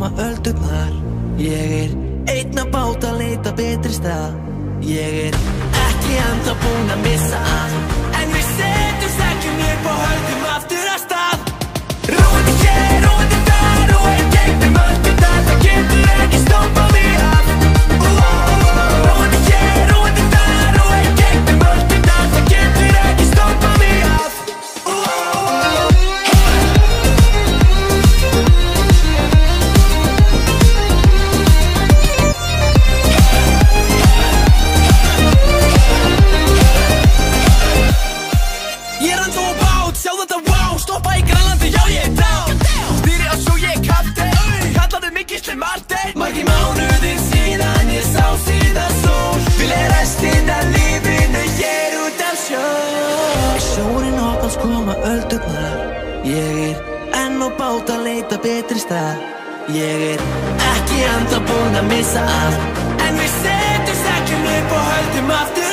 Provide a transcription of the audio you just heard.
koma öldurnar. Ég einn á bát að leita betri stað. Ég ekki ennþá búinn að missa allt, en við setjum seglin upp og höldum aftur af stað. Róandi hér, róandi þar og í gegnum öldurnar, það getur ekki stoppað mig af. Róandi hér, róandi þar og í gegnum öldurnar, það getur ekki stoppað mig af. Margir mánuðir síðan ég sá síðan sól. Vil restina lífinu hér út af sjó. Sjórinn hoppans koma öldurnar. Ég enn á bát að leita betri stað. Ég ekki ennþá búinn að missa allt, en við setjum seglin upp og höldum aftur